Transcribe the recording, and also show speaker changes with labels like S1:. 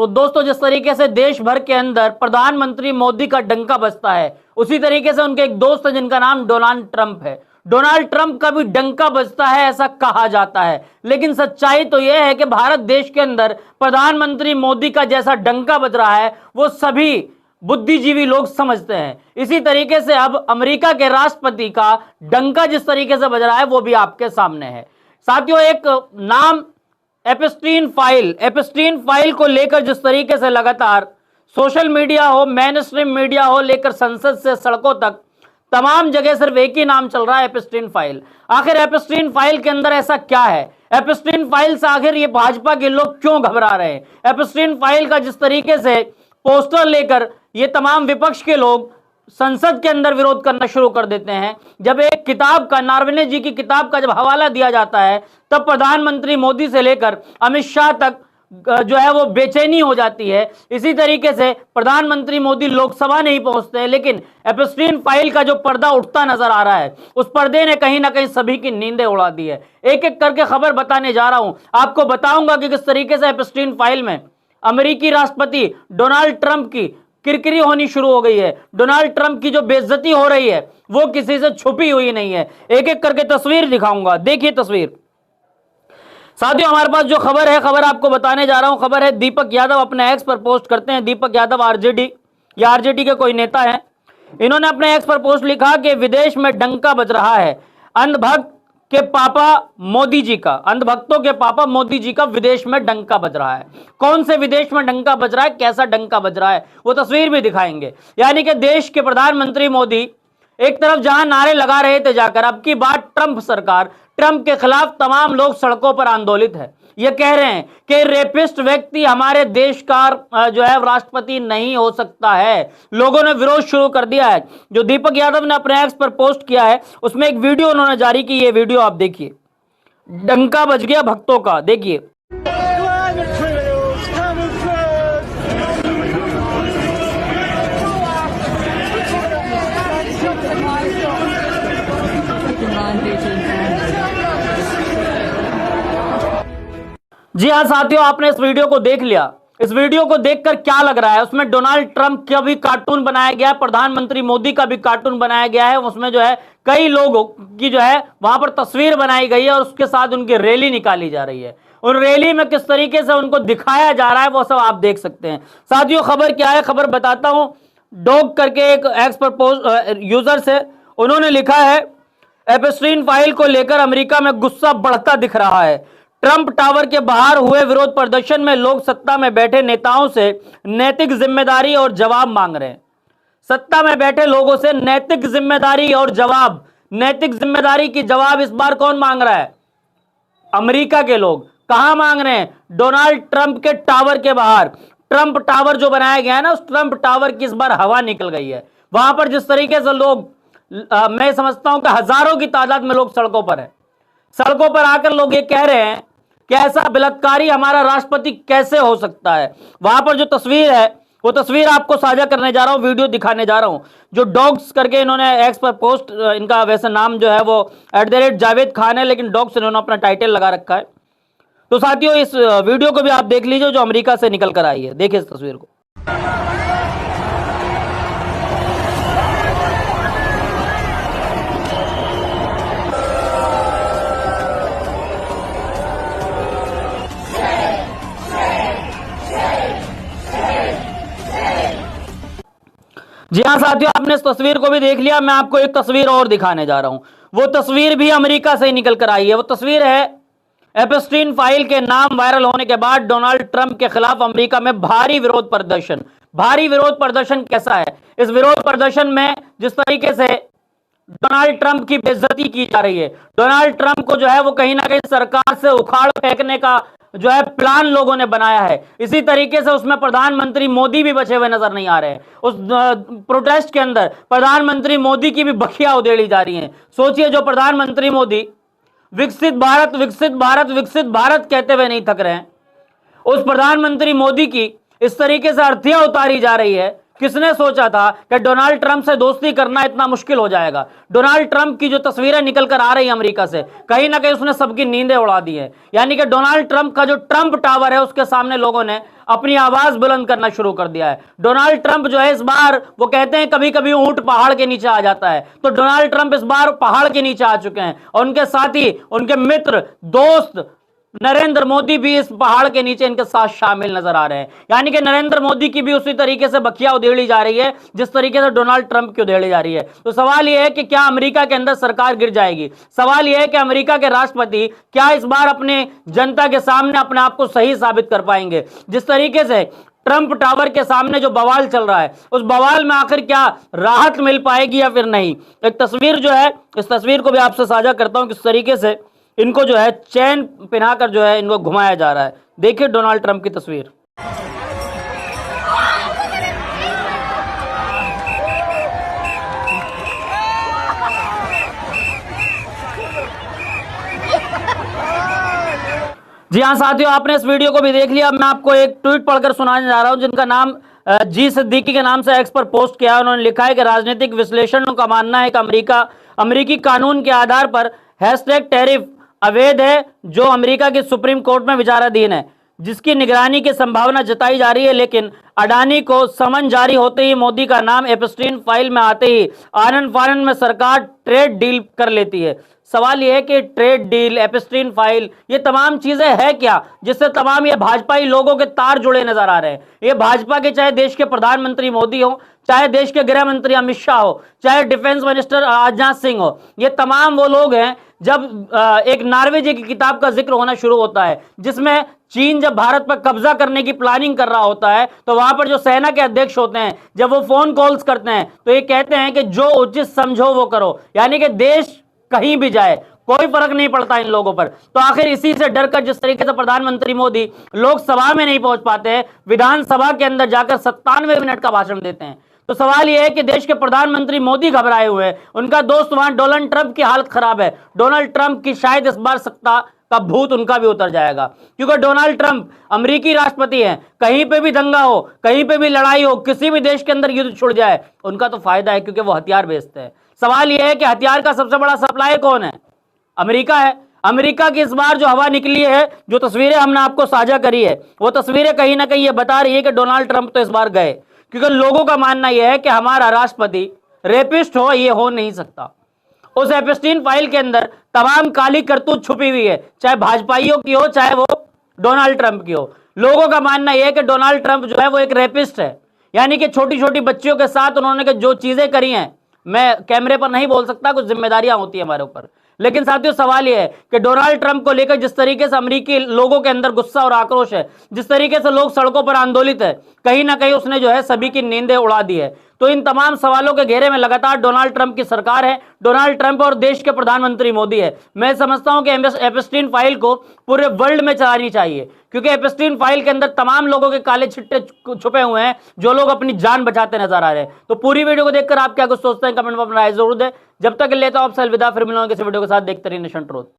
S1: तो दोस्तों, जिस तरीके से देश भर के अंदर प्रधानमंत्री मोदी का डंका बजता है, उसी तरीके से उनके एक दोस्त है जिनका नाम डोनाल्ड ट्रंप है। डोनाल्ड ट्रंप का भी डंका बजता है ऐसा कहा जाता है, लेकिन सच्चाई तो यह है कि भारत देश के अंदर प्रधानमंत्री मोदी का जैसा डंका बज रहा है वो सभी बुद्धिजीवी लोग समझते हैं। इसी तरीके से अब अमेरिका के राष्ट्रपति का डंका जिस तरीके से बज रहा है वो भी आपके सामने है। साथियों, एक नाम एप्स्टीन फाइल को लेकर जिस तरीके से लगातार सोशल मीडिया हो, मेन स्ट्रीम मीडिया हो, लेकर संसद से सड़कों तक तमाम जगह सिर्फ एक ही नाम चल रहा है, एप्स्टीन फाइल। आखिर एप्स्टीन फाइल के अंदर ऐसा क्या है? एप्स्टीन फाइल से आखिर ये भाजपा के लोग क्यों घबरा रहे हैं? एप्स्टीन फाइल का जिस तरीके से पोस्टर लेकर ये तमाम विपक्ष के लोग संसद के अंदर विरोध करना शुरू कर देते हैं, जब एक किताब का, नारवणे जी की किताब का जब हवाला दिया जाता है, तब प्रधानमंत्री मोदी से लेकर अमित शाह तक जो है वो बेचैनी हो जाती है। इसी तरीके से प्रधानमंत्री मोदी लोकसभा नहीं पहुंचते, लेकिन एप्स्टीन फाइल का जो पर्दा उठता नजर आ रहा है, उस पर्दे ने कहीं ना कहीं सभी की नींदें उड़ा दी है। एक एक करके खबर बताने जा रहा हूं, आपको बताऊंगा कि किस तरीके से एप्स्टीन फाइल में अमेरिकी राष्ट्रपति डोनाल्ड ट्रंप की किरकिरी होनी शुरू हो गई है। डोनाल्ड ट्रंप की जो बेइज्जती हो रही है वो किसी से छुपी हुई नहीं है। एक एक करके तस्वीर दिखाऊंगा, देखिए तस्वीर। साथियों, हमारे पास जो खबर है, खबर आपको बताने जा रहा हूं। खबर है दीपक यादव अपने एक्स पर पोस्ट करते हैं। दीपक यादव आरजेडी के कोई नेता है। इन्होंने अपने एक्स पर पोस्ट लिखा कि विदेश में डंका बज रहा है अंधभक्त के पापा मोदी जी का, अंधभक्तों के पापा मोदी जी का विदेश में डंका बज रहा है। कौन से विदेश में डंका बज रहा है, कैसा डंका बज रहा है, वो तस्वीर भी दिखाएंगे। यानी कि देश के प्रधानमंत्री मोदी एक तरफ जहां नारे लगा रहे थे जाकर, अब की बात ट्रंप सरकार, ट्रंप के खिलाफ तमाम लोग सड़कों पर आंदोलित है। ये कह रहे हैं कि रेपिस्ट व्यक्ति हमारे देश का जो है राष्ट्रपति नहीं हो सकता है। लोगों ने विरोध शुरू कर दिया है। जो दीपक यादव ने अपने एक्स पर पोस्ट किया है उसमें एक वीडियो उन्होंने जारी की। ये वीडियो आप देखिए, डंका बज गया भक्तों का, देखिए। जी हाँ साथियों, आपने इस वीडियो को देख लिया। इस वीडियो को देखकर क्या लग रहा है? उसमें डोनाल्ड ट्रंप का भी कार्टून बनाया गया है, प्रधानमंत्री मोदी का भी कार्टून बनाया गया है। उसमें जो है कई लोगों की जो है वहां पर तस्वीर बनाई गई है और उसके साथ उनकी रैली निकाली जा रही है। उन रैली में किस तरीके से उनको दिखाया जा रहा है वो सब आप देख सकते हैं। साथियों, खबर क्या है, खबर बताता हूं। डॉग करके एक एक्स पर पोस्ट यूजर्स है, उन्होंने लिखा है एप्स्टीन फाइल को लेकर अमेरिका में गुस्सा बढ़ता दिख रहा है। ट्रंप टावर के बाहर हुए विरोध प्रदर्शन में लोग सत्ता में बैठे नेताओं से नैतिक जिम्मेदारी और जवाब मांग रहे हैं। सत्ता में बैठे लोगों से नैतिक जिम्मेदारी और जवाब, नैतिक जिम्मेदारी की जवाब इस बार कौन मांग रहा है? अमेरिका के लोग। कहां मांग रहे हैं? डोनाल्ड ट्रंप के टावर के बाहर। ट्रंप टावर जो बनाया गया है ना, उस ट्रंप टावर की इस बार हवा निकल गई है। वहां पर जिस तरीके से लोग, मैं समझता हूं कि हजारों की तादाद में लोग सड़कों पर है। सड़कों पर आकर लोग ये कह रहे हैं कि ऐसा बलात्कारी हमारा राष्ट्रपति कैसे हो सकता है। वहां पर जो तस्वीर है वो तस्वीर आपको साझा करने जा रहा हूं, वीडियो दिखाने जा रहा हूं। जो डॉग्स करके इन्होंने एक्स पर पोस्ट, इनका वैसे नाम जो है वो @जावेद खान है, लेकिन डॉग्स इन्होंने अपना टाइटल लगा रखा है। तो साथियों, इस वीडियो को भी आप देख लीजिए जो अमेरिका से निकल कर आई है। देखिए इस तस्वीर को। जी हाँ साथियों, आपने इस तस्वीर को भी देख लिया। मैं आपको एक तस्वीर और दिखाने जा रहा हूं। वो तस्वीर भी अमेरिका से ही निकल कर आई है। वो तस्वीर है एप्स्टीन फाइल के नाम वायरल होने के बाद डोनाल्ड ट्रंप के खिलाफ अमेरिका में भारी विरोध प्रदर्शन। भारी विरोध प्रदर्शन कैसा है? इस विरोध प्रदर्शन में जिस तरीके से डोनाल्ड ट्रंप की बेइज्जती की जा रही है, डोनाल्ड ट्रंप को जो है वो कहीं ना कहीं सरकार से उखाड़ फेंकने का जो है प्लान लोगों ने बनाया है। इसी तरीके से उसमें प्रधानमंत्री मोदी भी बचे हुए नजर नहीं आ रहे हैं। उस प्रोटेस्ट के अंदर प्रधानमंत्री मोदी की भी बखिया उधेड़ी जा रही हैं। सोचिए, जो प्रधानमंत्री मोदी विकसित भारत विकसित भारत विकसित भारत कहते हुए नहीं थक रहे हैं, उस प्रधानमंत्री मोदी की इस तरीके से अर्थियां उतारी जा रही है किसने सोचा था कि डोनाल्ड ट्रंप से दोस्ती करना इतना मुश्किल हो जाएगा। डोनाल्ड ट्रंप की जो तस्वीरें निकल कर आ रही है अमेरिका से, कहीं ना कहीं उसने सबकी नींदें उड़ा दी है। यानी कि डोनाल्ड ट्रंप का जो ट्रंप टावर है उसके सामने लोगों ने अपनी आवाज बुलंद करना शुरू कर दिया है। डोनाल्ड ट्रंप जो है इस बार, वो कहते हैं कभी कभी ऊंट पहाड़ के नीचे आ जाता है, तो डोनाल्ड ट्रंप इस बार पहाड़ के नीचे आ चुके हैं और उनके साथी, उनके मित्र, दोस्त नरेंद्र मोदी भी इस पहाड़ के नीचे इनके साथ शामिल नजर आ रहे हैं। यानी कि नरेंद्र मोदी की भी उसी तरीके से बखिया उधेड़ी जा रही है जिस तरीके से डोनाल्ड ट्रंप की उधेड़ी जा रही है। तो सवाल यह है कि क्या अमेरिका के अंदर सरकार गिर जाएगी? सवाल यह है कि अमेरिका के राष्ट्रपति क्या इस बार अपने जनता के सामने अपने आप को सही साबित कर पाएंगे? जिस तरीके से ट्रंप टावर के सामने जो बवाल चल रहा है, उस बवाल में आखिर क्या राहत मिल पाएगी या फिर नहीं? एक तस्वीर जो है, इस तस्वीर को भी आपसे साझा करता हूं, किस तरीके से इनको जो है चैन पहनाकर जो है इनको घुमाया जा रहा है। देखिए डोनाल्ड ट्रंप की तस्वीर। जी हाँ साथियों, आपने इस वीडियो को भी देख लिया। मैं आपको एक ट्वीट पढ़कर सुनाने जा रहा हूं जिनका नाम जी सिद्दीकी के नाम से एक्स पर पोस्ट किया है। उन्होंने लिखा है कि राजनीतिक विश्लेषणों का मानना है कि अमेरिकी कानून के आधार पर हैशटैग टैरिफ अवैध है जो अमेरिका की सुप्रीम कोर्ट में विचाराधीन है, जिसकी निगरानी की संभावना जताई जा रही है। लेकिन अडानी को समन जारी होते ही, मोदी का नाम एपस्टीन फाइल में आते ही आनन फानन में सरकार ट्रेड डील कर लेती है। सवाल यह है कि ट्रेड डील, एपस्टीन फाइल, ये तमाम चीजें है क्या जिससे तमाम ये भाजपाई लोगों के तार जुड़े नजर आ रहे हैं? ये भाजपा के, चाहे देश के प्रधानमंत्री मोदी हो, चाहे देश के गृह मंत्री अमित शाह हो, चाहे डिफेंस मिनिस्टर राजनाथ सिंह हो, ये तमाम वो लोग हैं। जब एक नॉर्वे जी की किताब का जिक्र होना शुरू होता है जिसमें चीन जब भारत पर कब्जा करने की प्लानिंग कर रहा होता है, तो वहां पर जो सेना के अध्यक्ष होते हैं जब वो फोन कॉल्स करते हैं तो ये कहते हैं कि जो उचित समझो वो करो। यानी कि देश कहीं भी जाए कोई फर्क नहीं पड़ता इन लोगों पर। तो आखिर इसी से डरकर जिस तरीके से प्रधानमंत्री मोदी लोकसभा में नहीं पहुंच पाते, विधानसभा के अंदर जाकर 97 मिनट का भाषण देते हैं। तो सवाल यह है कि देश के प्रधानमंत्री मोदी घबराए हुए हैं, उनका दोस्त वहां डोनाल्ड ट्रंप की हालत खराब है। डोनाल्ड ट्रंप की शायद इस बार सत्ता का भूत उनका भी उतर जाएगा, क्योंकि डोनाल्ड ट्रंप अमेरिकी राष्ट्रपति हैं। कहीं पे भी दंगा हो, कहीं पे भी लड़ाई हो, किसी भी देश के अंदर युद्ध छुड़ जाए, उनका तो फायदा है क्योंकि वो हथियार बेचते हैं। सवाल यह है कि हथियार का सबसे बड़ा सप्लायर कौन है? अमेरिका है। अमेरिका की इस बार जो हवा निकली है, जो तस्वीरें हमने आपको साझा करी है, वो तस्वीरें कहीं ना कहीं ये बता रही है कि डोनाल्ड ट्रंप तो इस बार गए, क्योंकि लोगों का मानना यह है कि हमारा राष्ट्रपति रेपिस्ट हो, ये हो नहीं सकता। उस एपस्टीन फाइल के अंदर तमाम काली करतूत छुपी हुई है, चाहे भाजपाइयों की हो, चाहे वो डोनाल्ड ट्रंप की हो। लोगों का मानना यह है कि डोनाल्ड ट्रंप जो है वो एक रेपिस्ट है। यानी कि छोटी छोटी बच्चियों के साथ उन्होंने जो चीजें करी हैं, मैं कैमरे पर नहीं बोल सकता, कुछ जिम्मेदारियां होती है हमारे ऊपर। लेकिन साथियों सवाल यह है कि डोनाल्ड ट्रंप को लेकर जिस तरीके से अमेरिकी लोगों के अंदर गुस्सा और आक्रोश है, जिस तरीके से लोग सड़कों पर आंदोलित है, कहीं ना कहीं उसने जो है सभी की नींदें उड़ा दी है। तो इन तमाम सवालों के घेरे में लगातार डोनाल्ड ट्रंप की सरकार है, डोनाल्ड ट्रंप और देश के प्रधानमंत्री मोदी है। मैं समझता हूं कि एपस्टीन फाइल को पूरे वर्ल्ड में चलानी चाहिए, क्योंकि एपस्टीन फाइल के अंदर तमाम लोगों के काले छिट्टे छुपे हुए हैं जो लोग अपनी जान बचाते नजर आ रहे हैं। तो पूरी वीडियो को देखकर आप क्या कुछ सोचते हैं कमेंट में अपना राय जरूर दें। जब तक लेता हूं आपसे अलविदा, फिर मिलूंगा किसी वीडियो के साथ। देखते रहिए नेशन ट्रूथ।